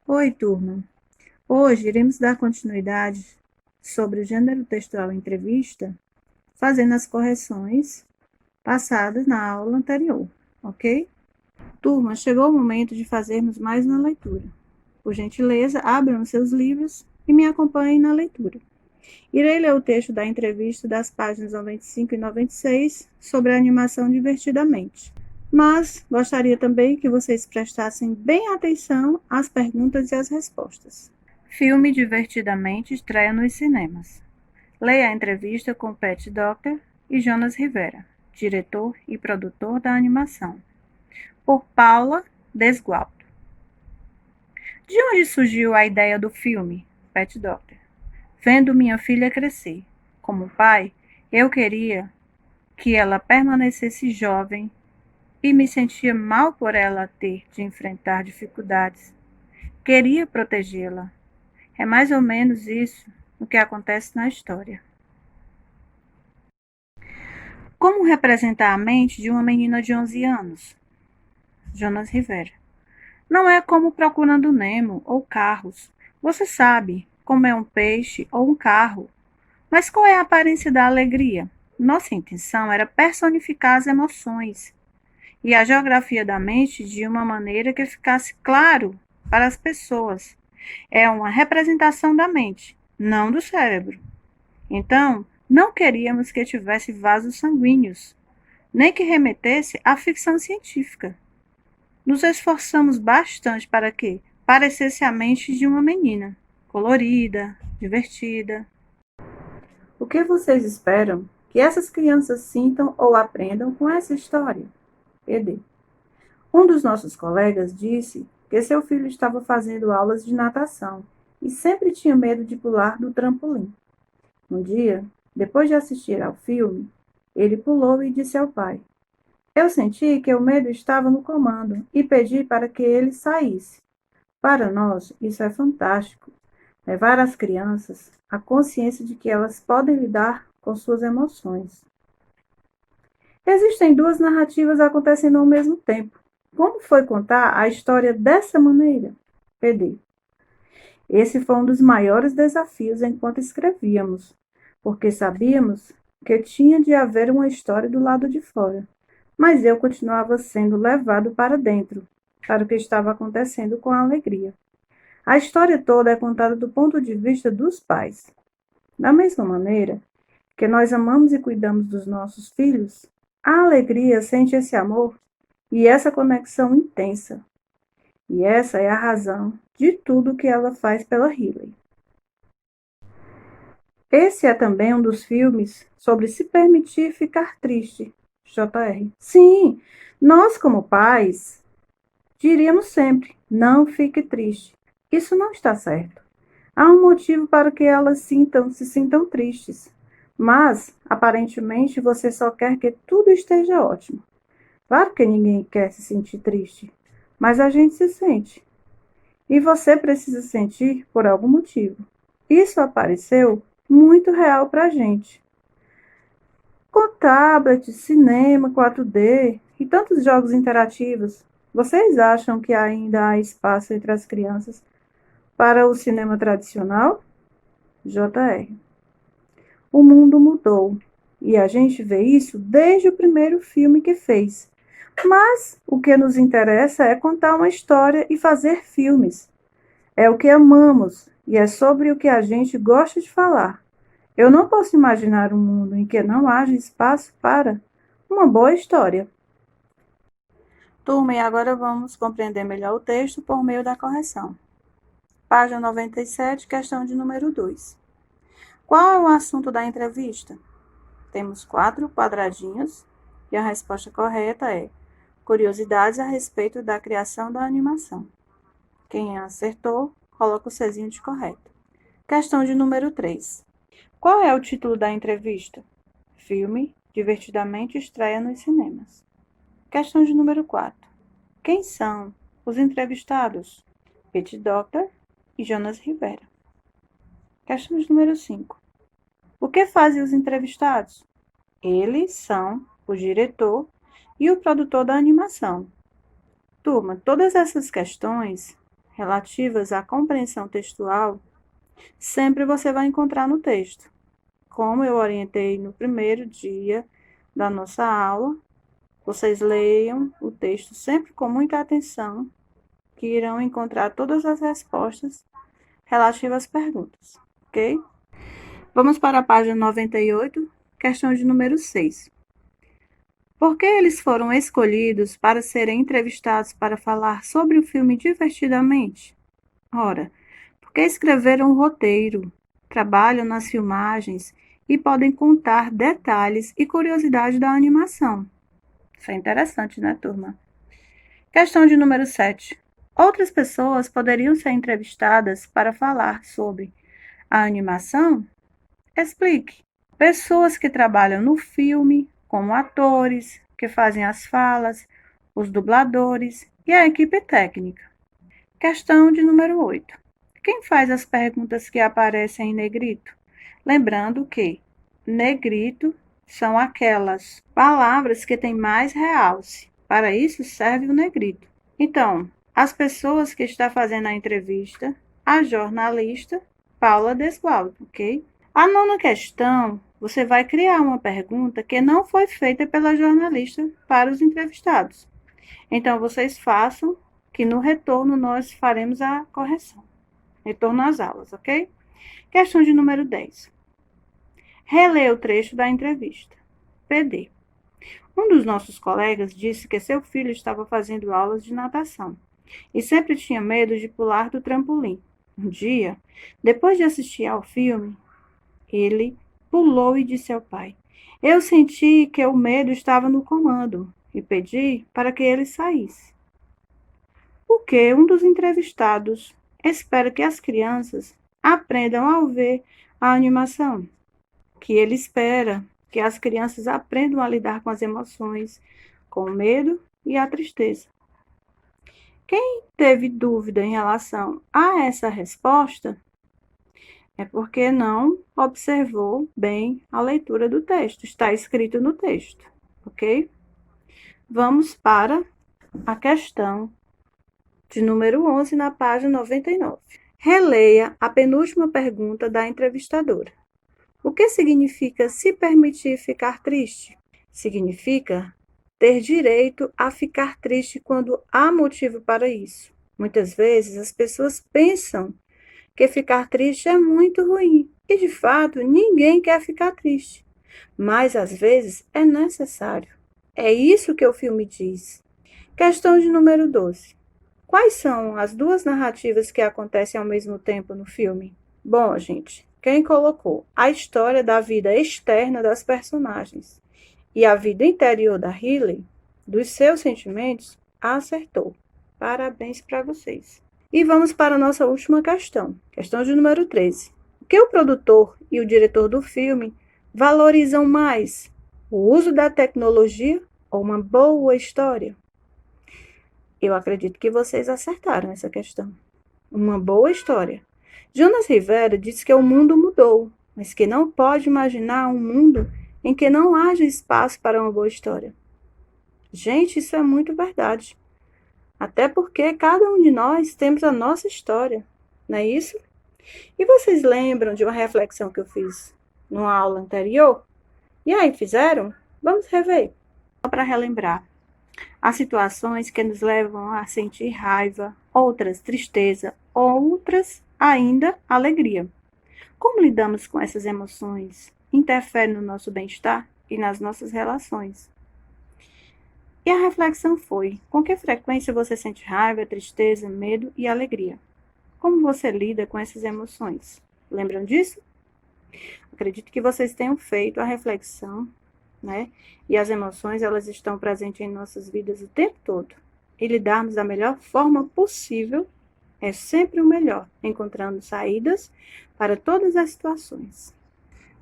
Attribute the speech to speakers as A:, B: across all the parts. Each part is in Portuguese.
A: Oi, turma. Hoje iremos dar continuidade sobre o gênero textual em entrevista, fazendo as correções passadas na aula anterior, ok? Turma, chegou o momento de fazermos mais uma leitura. Por gentileza, abram seus livros e me acompanhem na leitura. Irei ler o texto da entrevista das páginas 95 e 96 sobre a animação Divertidamente. Mas gostaria também que vocês prestassem bem atenção às perguntas e às respostas. Filme Divertidamente estreia nos cinemas. Leia a entrevista com Pat Docter e Jonas Rivera, diretor e produtor da animação, por Paula Desgualdo. De onde surgiu a ideia do filme? Pat Docter. Vendo minha filha crescer. Como pai, eu queria que ela permanecesse jovem e me sentia mal por ela ter de enfrentar dificuldades. Queria protegê-la. É mais ou menos isso o que acontece na história. Como representar a mente de uma menina de 11 anos? Jonas Rivera. Não é como Procurando Nemo ou Carros. Você sabe como é um peixe ou um carro. Mas qual é a aparência da alegria? Nossa intenção era personificar as emoções e a geografia da mente de uma maneira que ficasse claro para as pessoas. É uma representação da mente, não do cérebro. Então, não queríamos que tivesse vasos sanguíneos, nem que remetesse à ficção científica. Nos esforçamos bastante para que parecesse a mente de uma menina, colorida, divertida. O que vocês esperam que essas crianças sintam ou aprendam com essa história? ED. Um dos nossos colegas disse que seu filho estava fazendo aulas de natação e sempre tinha medo de pular do trampolim. Um dia, depois de assistir ao filme, ele pulou e disse ao pai: Eu senti que o medo estava no comando e pedi para que ele saísse. Para nós, isso é fantástico. Levar as crianças à consciência de que elas podem lidar com suas emoções. Existem duas narrativas acontecendo ao mesmo tempo. Como foi contar a história dessa maneira? PD. Esse foi um dos maiores desafios enquanto escrevíamos, porque sabíamos que tinha de haver uma história do lado de fora. Mas eu continuava sendo levado para dentro, para o que estava acontecendo com a alegria. A história toda é contada do ponto de vista dos pais. Da mesma maneira que nós amamos e cuidamos dos nossos filhos, a alegria sente esse amor e essa conexão intensa. E essa é a razão de tudo que ela faz pela Riley. Esse é também um dos filmes sobre se permitir ficar triste. JR. Sim, nós como pais diríamos sempre: não fique triste. Isso não está certo. Há um motivo para que elas se sintam tristes. Mas, aparentemente, você só quer que tudo esteja ótimo. Claro que ninguém quer se sentir triste, mas a gente se sente. E você precisa sentir por algum motivo. Isso apareceu muito real para a gente. Com tablet, cinema 4D e tantos jogos interativos, vocês acham que ainda há espaço entre as crianças para o cinema tradicional? JR. O mundo mudou e a gente vê isso desde o primeiro filme que fez. Mas o que nos interessa é contar uma história e fazer filmes. É o que amamos e é sobre o que a gente gosta de falar. Eu não posso imaginar um mundo em que não haja espaço para uma boa história. Turma, e agora vamos compreender melhor o texto por meio da correção. Página 97, questão de número 2. Qual é o assunto da entrevista? Temos 4 quadradinhos e a resposta correta é curiosidades a respeito da criação da animação. Quem acertou, coloca o Czinho de correto. Questão de número 3. Qual é o título da entrevista? Filme Divertidamente estreia nos cinemas. Questão de número 4. Quem são os entrevistados? Pete Docter e Jonas Rivera. Questão de número 5. O que fazem os entrevistados? Eles são o diretor e o produtor da animação. Turma, todas essas questões relativas à compreensão textual, sempre você vai encontrar no texto. Como eu orientei no primeiro dia da nossa aula, vocês leiam o texto sempre com muita atenção, que irão encontrar todas as respostas relativas às perguntas, ok? Vamos para a página 98, questão de número 6. Por que eles foram escolhidos para serem entrevistados para falar sobre o filme divertidamente? Ora, porque escreveram o roteiro, trabalham nas filmagens e podem contar detalhes e curiosidades da animação. Isso é interessante, né, turma? Questão de número 7. Outras pessoas poderiam ser entrevistadas para falar sobre a animação? Explique. Pessoas que trabalham no filme, como atores, que fazem as falas, os dubladores e a equipe técnica. Questão de número 8. Quem faz as perguntas que aparecem em negrito? Lembrando que negrito são aquelas palavras que têm mais realce. Para isso serve o negrito. Então, as pessoas que estão fazendo a entrevista, a jornalista Paula Desgualdo, ok? A nona questão, você vai criar uma pergunta que não foi feita pela jornalista para os entrevistados. Então, vocês façam, que no retorno nós faremos a correção. Retorno às aulas, ok? Questão de número 10. Releia o trecho da entrevista. PD. Um dos nossos colegas disse que seu filho estava fazendo aulas de natação e sempre tinha medo de pular do trampolim. Um dia, depois de assistir ao filme, ele pulou e disse ao pai: Eu senti que o medo estava no comando e pedi para que ele saísse. O que um dos entrevistados espera que as crianças aprendam ao ver a animação? Que ele espera que as crianças aprendam a lidar com as emoções, com o medo e a tristeza. Quem teve dúvida em relação a essa resposta é porque não observou bem a leitura do texto. Está escrito no texto, ok? Vamos para a questão de número 11, na página 99. Releia a penúltima pergunta da entrevistadora. O que significa se permitir ficar triste? Significa ter direito a ficar triste quando há motivo para isso. Muitas vezes as pessoas pensam que ficar triste é muito ruim e, de fato, ninguém quer ficar triste. Mas, às vezes, é necessário. É isso que o filme diz. Questão de número 12. Quais são as duas narrativas que acontecem ao mesmo tempo no filme? Bom, gente, quem colocou a história da vida externa das personagens e a vida interior da Riley, dos seus sentimentos, acertou. Parabéns para vocês. E vamos para a nossa última questão. Questão de número 13. O que o produtor e o diretor do filme valorizam mais? O uso da tecnologia ou uma boa história? Eu acredito que vocês acertaram essa questão. Uma boa história. Jonas Rivera disse que o mundo mudou, mas que não pode imaginar um mundo em que não haja espaço para uma boa história. Gente, isso é muito verdade. Até porque cada um de nós temos a nossa história, não é isso? E vocês lembram de uma reflexão que eu fiz numa aula anterior? E aí, fizeram? Vamos rever. Só para relembrar. Há situações que nos levam a sentir raiva, outras tristeza, outras ainda alegria. Como lidamos com essas emoções? Interfere no nosso bem-estar e nas nossas relações. E a reflexão foi: com que frequência você sente raiva, tristeza, medo e alegria? Como você lida com essas emoções? Lembram disso? Acredito que vocês tenham feito a reflexão, né? E as emoções, elas estão presentes em nossas vidas o tempo todo. E lidarmos da melhor forma possível é sempre o melhor, encontrando saídas para todas as situações.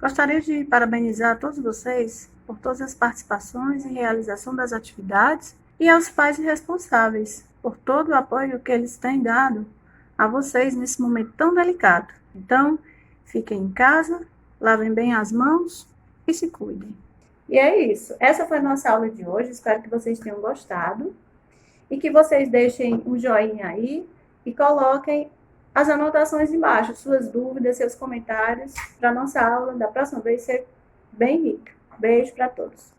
A: Gostaria de parabenizar a todos vocês por todas as participações e realização das atividades e aos pais responsáveis por todo o apoio que eles têm dado a vocês nesse momento tão delicado. Então, fiquem em casa, lavem bem as mãos e se cuidem. E é isso. Essa foi a nossa aula de hoje. Espero que vocês tenham gostado e que vocês deixem um joinha aí e coloquem as anotações embaixo, suas dúvidas, seus comentários, para a nossa aula da próxima vez ser bem rica. Beijo para todos.